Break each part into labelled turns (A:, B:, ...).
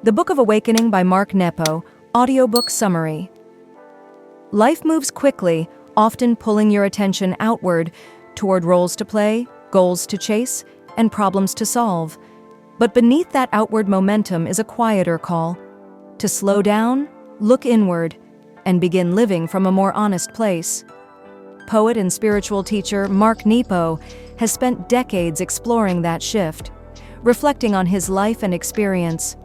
A: The Book of Awakening by Mark Nepo Audiobook Summary. Life moves quickly, often pulling your attention outward toward roles to play, goals to chase, and problems to solve. But beneath that outward momentum is a quieter call to slow down, look inward, and begin living from a more honest place. Poet and spiritual teacher Mark Nepo has spent decades exploring that shift, reflecting on his life and experience.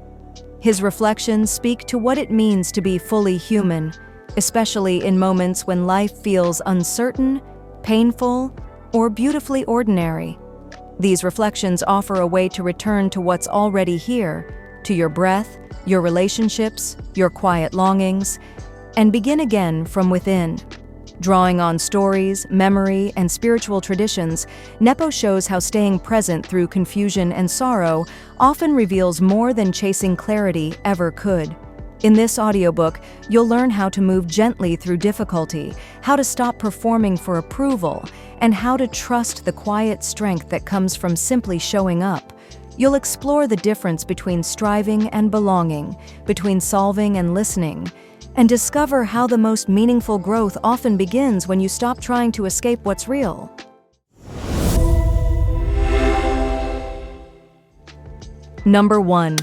A: His reflections speak to what it means to be fully human, especially in moments when life feels uncertain, painful, or beautifully ordinary. These reflections offer a way to return to what's already here, to your breath, your relationships, your quiet longings, and begin again from within. Drawing on stories, memory, and spiritual traditions, Nepo shows how staying present through confusion and sorrow often reveals more than chasing clarity ever could. In this audiobook, you'll learn how to move gently through difficulty, how to stop performing for approval, and how to trust the quiet strength that comes from simply showing up. You'll explore the difference between striving and belonging, between solving and listening, and discover how the most meaningful growth often begins when you stop trying to escape what's real. Number 1.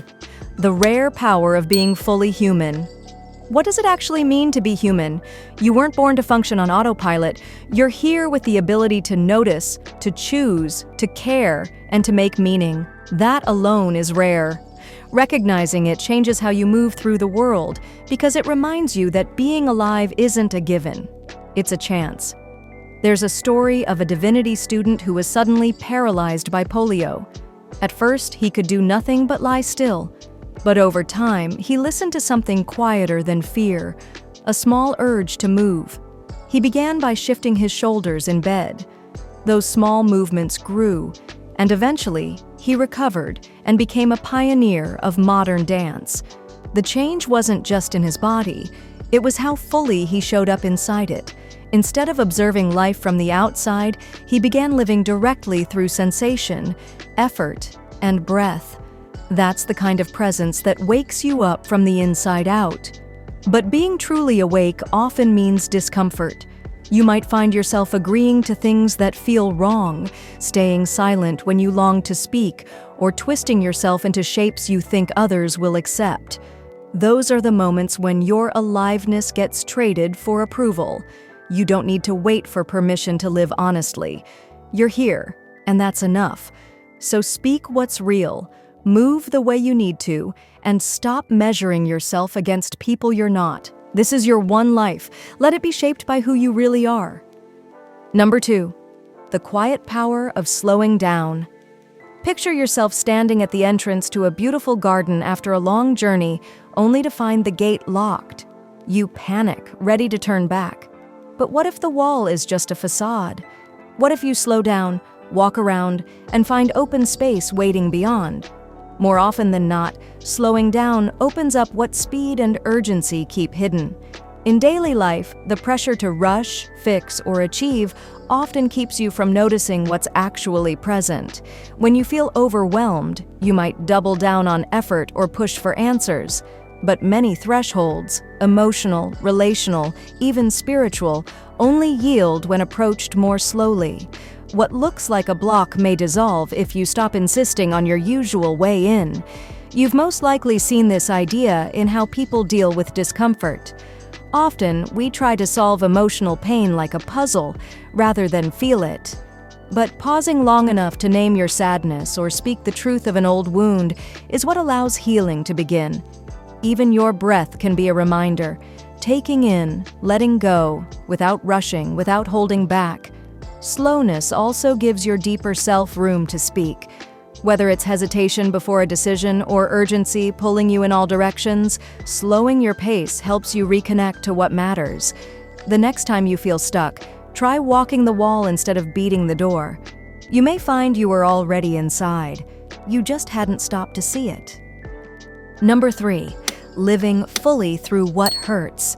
A: The rare power of being fully human. What does it actually mean to be human? You weren't born to function on autopilot. You're here with the ability to notice, to choose, to care, and to make meaning. That alone is rare. Recognizing it changes how you move through the world because it reminds you that being alive isn't a given. It's a chance. There's a story of a divinity student who was suddenly paralyzed by polio. At first, he could do nothing but lie still. But over time, he listened to something quieter than fear, a small urge to move. He began by shifting his shoulders in bed. Those small movements grew, and eventually, he recovered and became a pioneer of modern dance. The change wasn't just in his body, it was how fully he showed up inside it. Instead of observing life from the outside, he began living directly through sensation, effort, and breath. That's the kind of presence that wakes you up from the inside out. But being truly awake often means discomfort. You might find yourself agreeing to things that feel wrong, staying silent when you long to speak, or twisting yourself into shapes you think others will accept. Those are the moments when your aliveness gets traded for approval. You don't need to wait for permission to live honestly. You're here, and that's enough. So speak what's real, move the way you need to, and stop measuring yourself against people you're not. This is your one life. Let it be shaped by who you really are. Number 2. The quiet power of slowing down. Picture yourself standing at the entrance to a beautiful garden after a long journey, only to find the gate locked. You panic, ready to turn back. But what if the wall is just a facade? What if you slow down, walk around, and find open space waiting beyond? More often than not, slowing down opens up what speed and urgency keep hidden. In daily life, the pressure to rush, fix, or achieve often keeps you from noticing what's actually present. When you feel overwhelmed, you might double down on effort or push for answers. But many thresholds, emotional, relational, even spiritual, only yield when approached more slowly. What looks like a block may dissolve if you stop insisting on your usual way in. You've most likely seen this idea in how people deal with discomfort. Often, we try to solve emotional pain like a puzzle, rather than feel it. But pausing long enough to name your sadness or speak the truth of an old wound is what allows healing to begin. Even your breath can be a reminder. Taking in, letting go, without rushing, without holding back. Slowness also gives your deeper self room to speak. Whether it's hesitation before a decision or urgency pulling you in all directions, slowing your pace helps you reconnect to what matters. The next time you feel stuck, try walking the wall instead of beating the door. You may find you were already inside. You just hadn't stopped to see it. Number 3. Living fully through what hurts.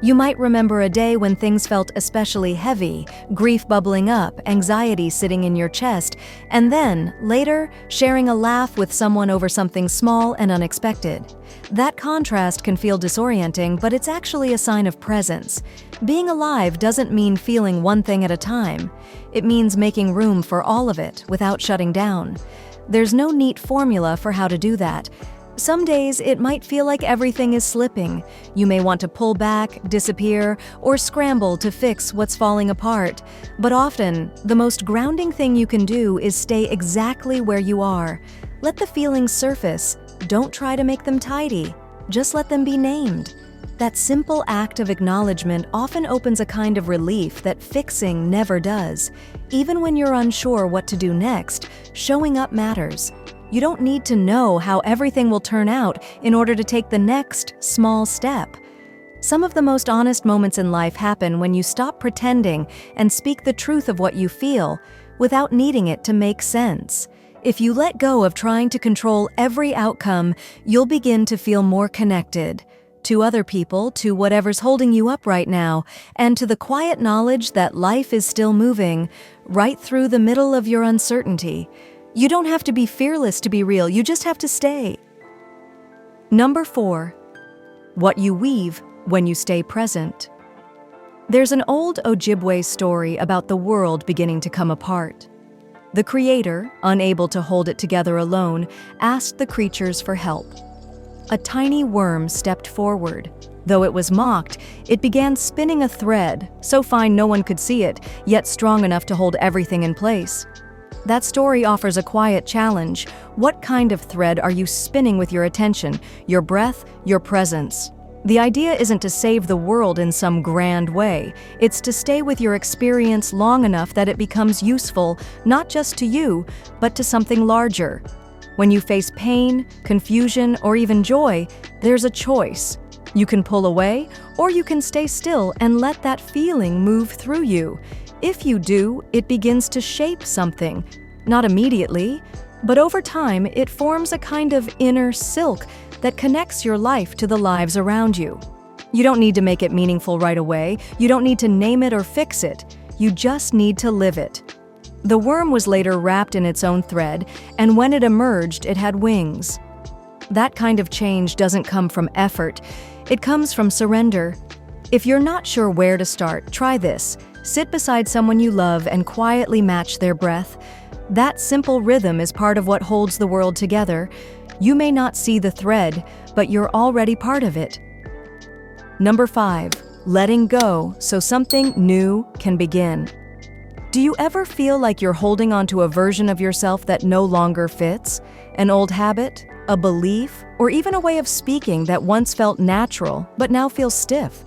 A: You might remember a day when things felt especially heavy, grief bubbling up, anxiety sitting in your chest, and then, later, sharing a laugh with someone over something small and unexpected. That contrast can feel disorienting, but it's actually a sign of presence. Being alive doesn't mean feeling one thing at a time. It means making room for all of it without shutting down. There's no neat formula for how to do that. Some days it might feel like everything is slipping. You may want to pull back, disappear, or scramble to fix what's falling apart. But often, the most grounding thing you can do is stay exactly where you are. Let the feelings surface. Don't try to make them tidy. Just let them be named. That simple act of acknowledgement often opens a kind of relief that fixing never does. Even when you're unsure what to do next, showing up matters. You don't need to know how everything will turn out in order to take the next small step. Some of the most honest moments in life happen when you stop pretending and speak the truth of what you feel without needing it to make sense. If you let go of trying to control every outcome, you'll begin to feel more connected to other people, to whatever's holding you up right now, and to the quiet knowledge that life is still moving right through the middle of your uncertainty. You don't have to be fearless to be real, you just have to stay. Number 4. What you weave when you stay present. There's an old Ojibwe story about the world beginning to come apart. The creator, unable to hold it together alone, asked the creatures for help. A tiny worm stepped forward. Though it was mocked, it began spinning a thread, so fine no one could see it, yet strong enough to hold everything in place. That story offers a quiet challenge. What kind of thread are you spinning with your attention, your breath, your presence? The idea isn't to save the world in some grand way. It's to stay with your experience long enough that it becomes useful, not just to you, but to something larger. When you face pain, confusion, or even joy, there's a choice. You can pull away, or you can stay still and let that feeling move through you. If you do, it begins to shape something. Not immediately, but over time, it forms a kind of inner silk that connects your life to the lives around you. You don't need to make it meaningful right away. You don't need to name it or fix it. You just need to live it. The worm was later wrapped in its own thread, and when it emerged, it had wings. That kind of change doesn't come from effort. It comes from surrender. If you're not sure where to start, try this. Sit beside someone you love and quietly match their breath. That simple rhythm is part of what holds the world together. You may not see the thread, but you're already part of it. Number 5. Letting go so something new can begin. Do you ever feel like you're holding onto a version of yourself that no longer fits? An old habit, a belief, or even a way of speaking that once felt natural but now feels stiff?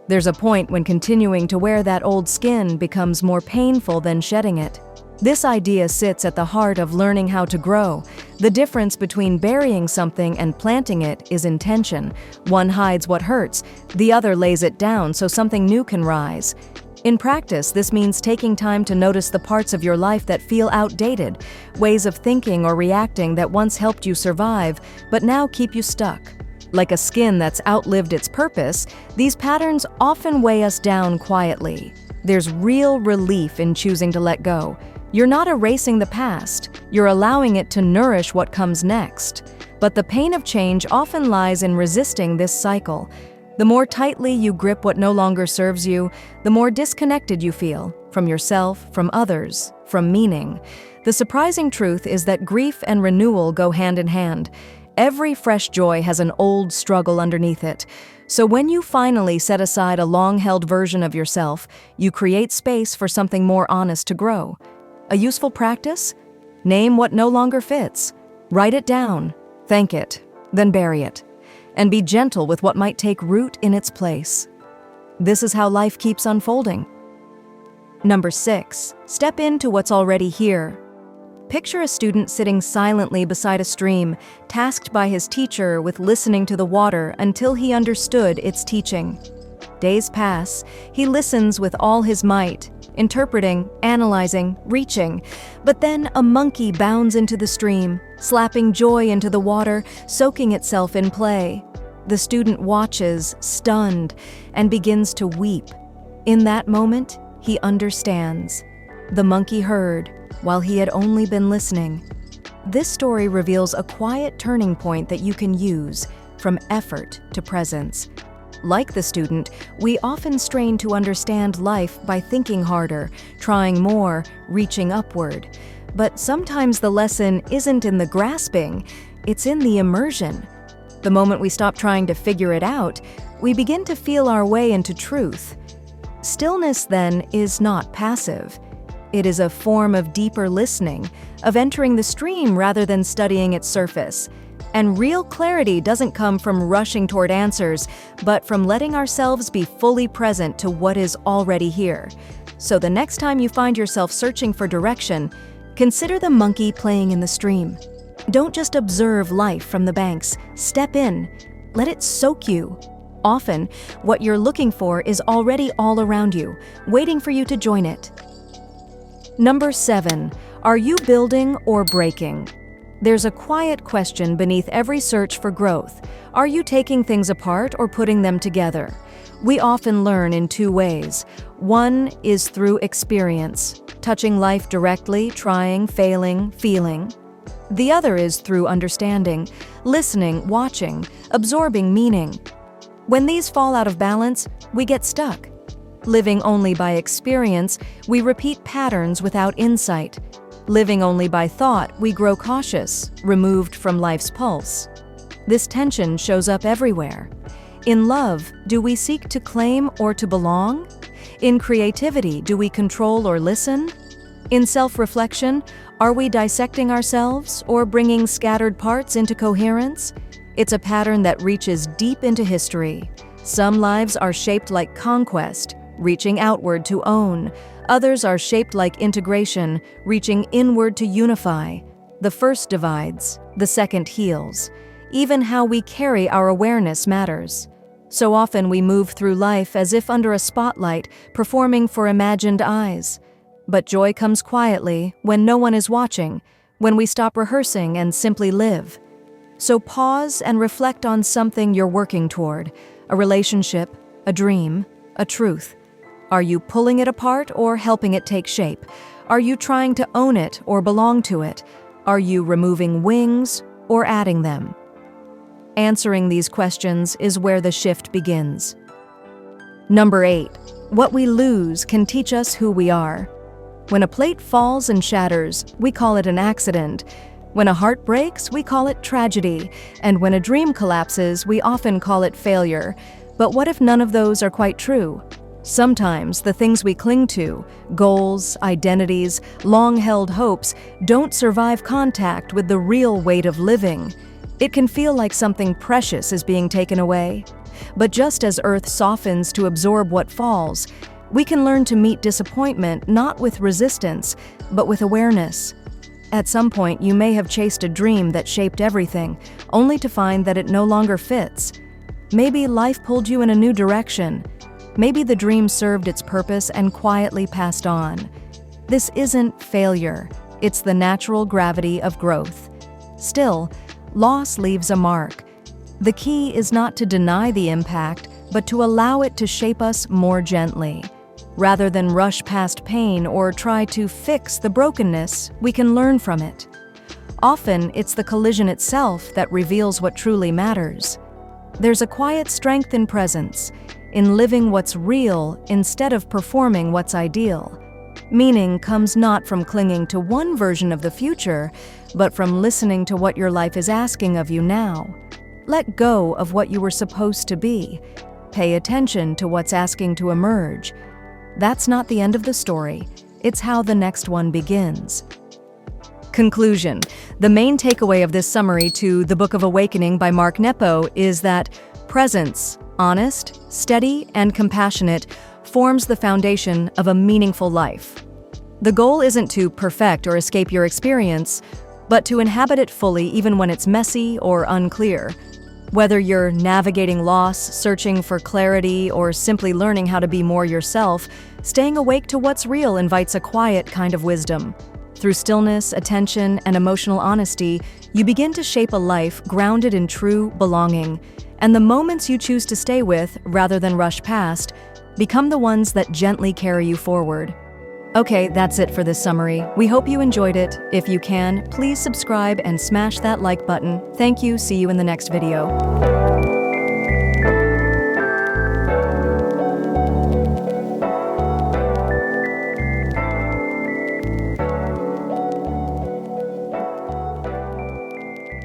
A: There's a point when continuing to wear that old skin becomes more painful than shedding it. This idea sits at the heart of learning how to grow. The difference between burying something and planting it is intention. One hides what hurts, the other lays it down so something new can rise. In practice, this means taking time to notice the parts of your life that feel outdated, ways of thinking or reacting that once helped you survive, but now keep you stuck. Like a skin that's outlived its purpose, these patterns often weigh us down quietly. There's real relief in choosing to let go. You're not erasing the past, you're allowing it to nourish what comes next. But the pain of change often lies in resisting this cycle. The more tightly you grip what no longer serves you, the more disconnected you feel from yourself, from others, from meaning. The surprising truth is that grief and renewal go hand in hand. Every fresh joy has an old struggle underneath it. So when you finally set aside a long-held version of yourself, you create space for something more honest to grow. A useful practice? Name what no longer fits. Write it down, thank it, then bury it. And be gentle with what might take root in its place. This is how life keeps unfolding. Number 6. Step into what's already here. Picture a student sitting silently beside a stream, tasked by his teacher with listening to the water until he understood its teaching. Days pass, he listens with all his might, interpreting, analyzing, reaching. But then a monkey bounds into the stream, slapping joy into the water, soaking itself in play. The student watches, stunned, and begins to weep. In that moment, he understands. The monkey heard, while he had only been listening. This story reveals a quiet turning point that you can use. from effort to presence. Like the student, we often strain to understand life by thinking harder, trying more, reaching upward. But sometimes the lesson isn't in the grasping, it's in the immersion. The moment we stop trying to figure it out, we begin to feel our way into truth. Stillness, then, is not passive. It is a form of deeper listening, of entering the stream rather than studying its surface. And real clarity doesn't come from rushing toward answers, but from letting ourselves be fully present to what is already here. So the next time you find yourself searching for direction, consider the monkey playing in the stream. Don't just observe life from the banks. Step in. Let it soak you. Often, what you're looking for is already all around you, waiting for you to join it. Number 7. Are you building or breaking? There's a quiet question beneath every search for growth. Are you taking things apart or putting them together? We often learn in two ways. One is through experience, touching life directly, trying, failing, feeling. The other is through understanding, listening, watching, absorbing meaning. When these fall out of balance, we get stuck. Living only by experience, we repeat patterns without insight. Living only by thought, we grow cautious, removed from life's pulse. This tension shows up everywhere. In love, do we seek to claim or to belong? In creativity, do we control or listen? In self-reflection, are we dissecting ourselves or bringing scattered parts into coherence? It's a pattern that reaches deep into history. Some lives are shaped like conquest, reaching outward to own. Others are shaped like integration, reaching inward to unify. The first divides, the second heals. Even how we carry our awareness matters. So often we move through life as if under a spotlight, performing for imagined eyes. But joy comes quietly, when no one is watching, when we stop rehearsing and simply live. So pause and reflect on something you're working toward, a relationship, a dream, a truth. Are you pulling it apart or helping it take shape? Are you trying to own it or belong to it? Are you removing wings or adding them? Answering these questions is where the shift begins. Number 8. What we lose can teach us who we are. When a plate falls and shatters, we call it an accident. When a heart breaks, we call it tragedy. And when a dream collapses, we often call it failure. But what if none of those are quite true? Sometimes the things we cling to, goals, identities, long-held hopes, don't survive contact with the real weight of living. It can feel like something precious is being taken away. But just as Earth softens to absorb what falls, we can learn to meet disappointment not with resistance, but with awareness. At some point, you may have chased a dream that shaped everything, only to find that it no longer fits. Maybe life pulled you in a new direction. Maybe the dream served its purpose and quietly passed on. This isn't failure. It's the natural gravity of growth. Still, loss leaves a mark. The key is not to deny the impact, but to allow it to shape us more gently. Rather than rush past pain or try to fix the brokenness, we can learn from it. Often, it's the collision itself that reveals what truly matters. There's a quiet strength in presence, in living what's real instead of performing what's ideal. Meaning comes not from clinging to one version of the future, but from listening to what your life is asking of you now. Let go of what you were supposed to be. Pay attention to what's asking to emerge. That's not the end of the story. It's how the next one begins. Conclusion. The main takeaway of this summary to The Book of Awakening by Mark Nepo is that presence, honest, steady, and compassionate, forms the foundation of a meaningful life. The goal isn't to perfect or escape your experience, but to inhabit it fully even when it's messy or unclear. Whether you're navigating loss, searching for clarity, or simply learning how to be more yourself, staying awake to what's real invites a quiet kind of wisdom. Through stillness, attention, and emotional honesty, you begin to shape a life grounded in true belonging. And the moments you choose to stay with, rather than rush past, become the ones that gently carry you forward. Okay, that's it for this summary. We hope you enjoyed it. If you can, please subscribe and smash that like button. Thank you. See you in the next video.